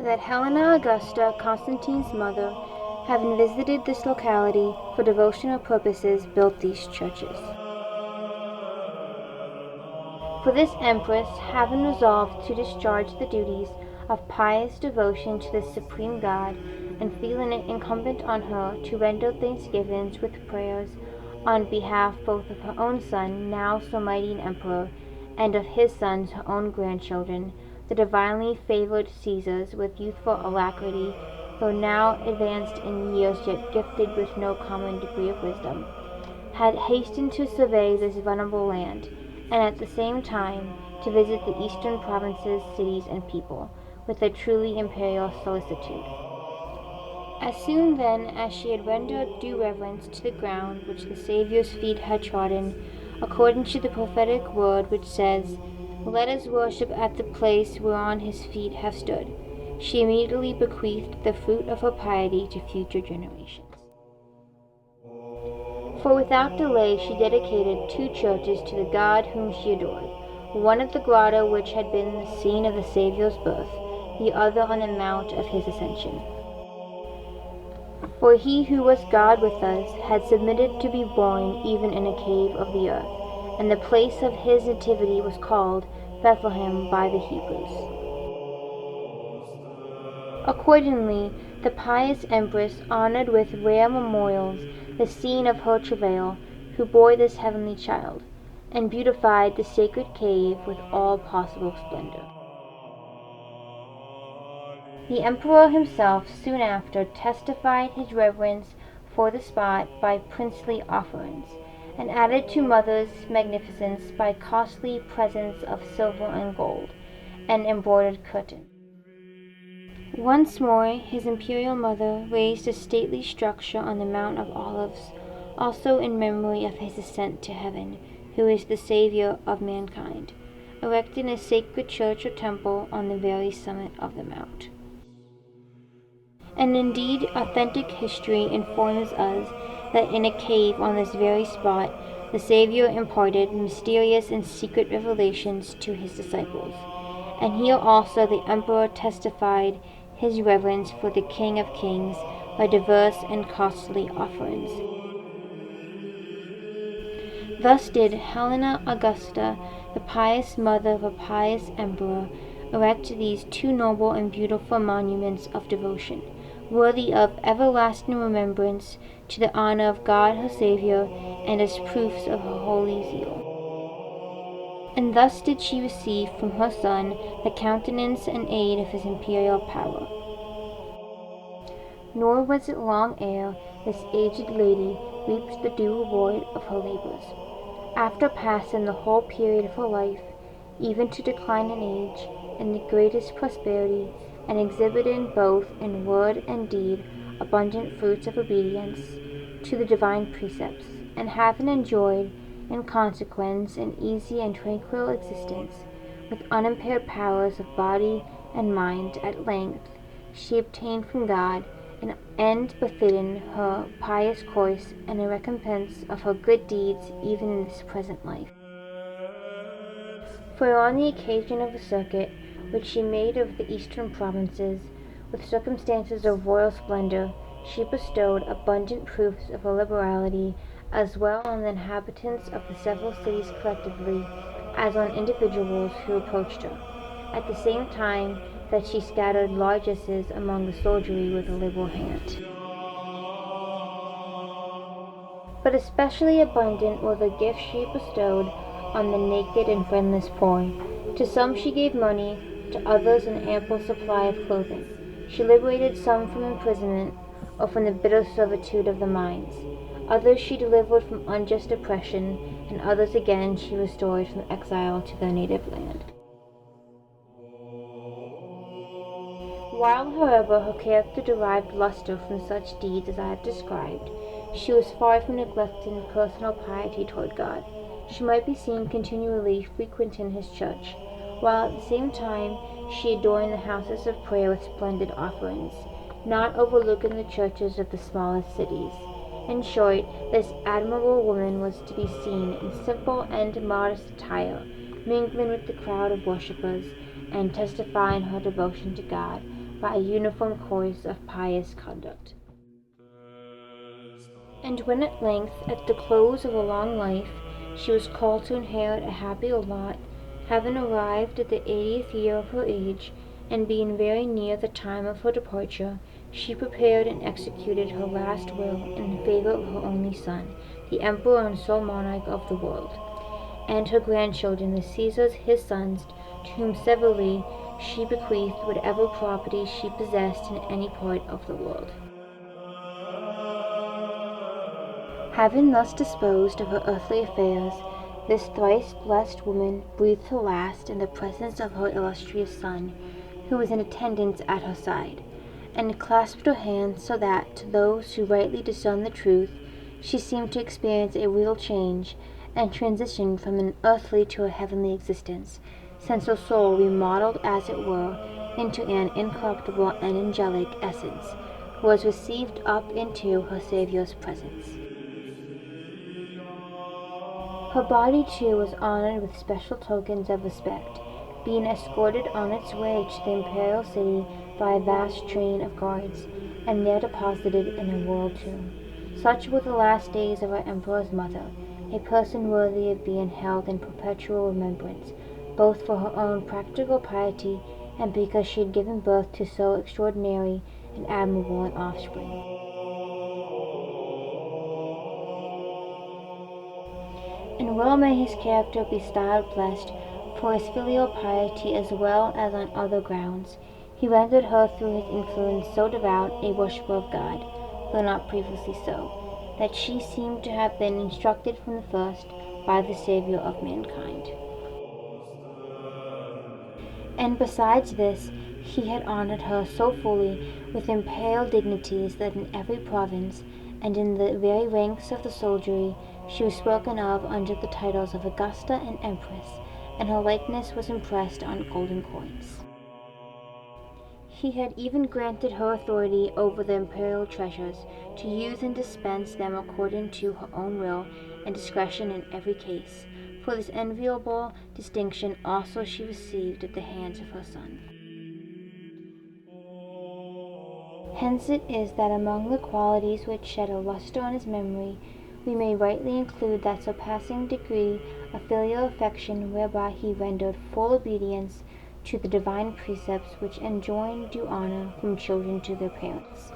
that Helena Augusta, Constantine's mother, having visited this locality for devotional purposes, built these churches. For this empress, having resolved to discharge the duties of pious devotion to the supreme God, and feeling it incumbent on her to render thanksgivings with prayers on behalf both of her own son, now so mighty an emperor, and of his sons, her own grandchildren, the divinely favored Caesars, with youthful alacrity, though now advanced in years yet gifted with no common degree of wisdom, had hastened to survey this venerable land, and at the same time to visit the eastern provinces, cities, and people, with a truly imperial solicitude. As soon then as she had rendered due reverence to the ground which the Saviour's feet had trodden, according to the prophetic word which says, "Let us worship at the place whereon his feet have stood," she immediately bequeathed the fruit of her piety to future generations. For without delay she dedicated 2 churches to the God whom she adored, one at the Grotto which had been the scene of the Saviour's birth, the other on the mount of his Ascension. For he who was God with us had submitted to be born even in a cave of the earth, and the place of his nativity was called Bethlehem by the Hebrews. Accordingly, the pious empress honored with rare memorials the scene of her travail, who bore this heavenly child, and beautified the sacred cave with all possible splendor. The emperor himself soon after testified his reverence for the spot by princely offerings, and added to mother's magnificence by costly presents of silver and gold, and embroidered curtains. Once more his imperial mother raised a stately structure on the Mount of Olives, also in memory of his ascent to heaven, who is the Saviour of mankind, erecting a sacred church or temple on the very summit of the mount. And indeed authentic history informs us that in a cave on this very spot the Saviour imparted mysterious and secret revelations to his disciples, and here also the emperor testified his reverence for the King of Kings by diverse and costly offerings. Thus did Helena Augusta, the pious mother of a pious emperor, erect these 2 noble and beautiful monuments of devotion, worthy of everlasting remembrance, to the honor of God her Saviour, and as proofs of her holy zeal. And thus did she receive from her Son the countenance and aid of his imperial power. Nor was it long ere this aged lady reaped the due reward of her labors. After passing the whole period of her life, even to decline in age, in the greatest prosperity, and exhibiting both in word and deed abundant fruits of obedience to the divine precepts, and having enjoyed, in consequence, an easy and tranquil existence, with unimpaired powers of body and mind, at length she obtained from God an end befitting her pious course, and a recompense of her good deeds even in this present life. For on the occasion of a circuit which she made of the eastern provinces, with circumstances of royal splendor, she bestowed abundant proofs of her liberality, as well on the inhabitants of the several cities collectively, as on individuals who approached her, at the same time that she scattered largesses among the soldiery with a liberal hand. But especially abundant were the gifts she bestowed on the naked and friendless poor. To some she gave money, to others an ample supply of clothing. She liberated some from imprisonment, or from the bitter servitude of the mines. Others she delivered from unjust oppression, and others again she restored from exile to their native land. While, however, her character derived luster from such deeds as I have described, she was far from neglecting personal piety toward God. She might be seen continually frequenting his church, while at the same time she adorned the houses of prayer with splendid offerings, not overlooking the churches of the smallest cities. In short, this admirable woman was to be seen in simple and modest attire, mingling with the crowd of worshippers, and testifying her devotion to God by a uniform course of pious conduct. And when at length, at the close of a long life, she was called to inherit a happier lot, having arrived at the 80th year of her age, and being very near the time of her departure, she prepared and executed her last will in favor of her only son, the Emperor and sole monarch of the world, and her grandchildren, the Caesars, his sons, to whom severally she bequeathed whatever property she possessed in any part of the world. Having thus disposed of her earthly affairs, this thrice blessed woman breathed her last in the presence of her illustrious son, who was in attendance at her side, and clasped her hands so that, to those who rightly discern the truth, she seemed to experience a real change, and transition from an earthly to a heavenly existence, since her soul remodeled, as it were, into an incorruptible and angelic essence, was received up into her Saviour's presence. Her body, too, was honored with special tokens of respect, being escorted on its way to the imperial city by a vast train of guards, and there deposited in a royal tomb. Such were the last days of our emperor's mother, a person worthy of being held in perpetual remembrance, both for her own practical piety and because she had given birth to so extraordinary and admirable an offspring. And well may his character be styled blessed, for his filial piety as well as on other grounds. He rendered her through his influence so devout a worshipper of God, though not previously so, that she seemed to have been instructed from the first by the Saviour of mankind. And besides this, he had honored her so fully with imperial dignities that in every province, and in the very ranks of the soldiery, she was spoken of under the titles of Augusta and Empress, and her likeness was impressed on golden coins. He had even granted her authority over the imperial treasures, to use and dispense them according to her own will and discretion in every case. For this enviable distinction also she received at the hands of her son. Hence it is that among the qualities which shed a lustre on his memory, we may rightly include that surpassing degree of filial affection whereby he rendered full obedience to the divine precepts which enjoin due honor from children to their parents.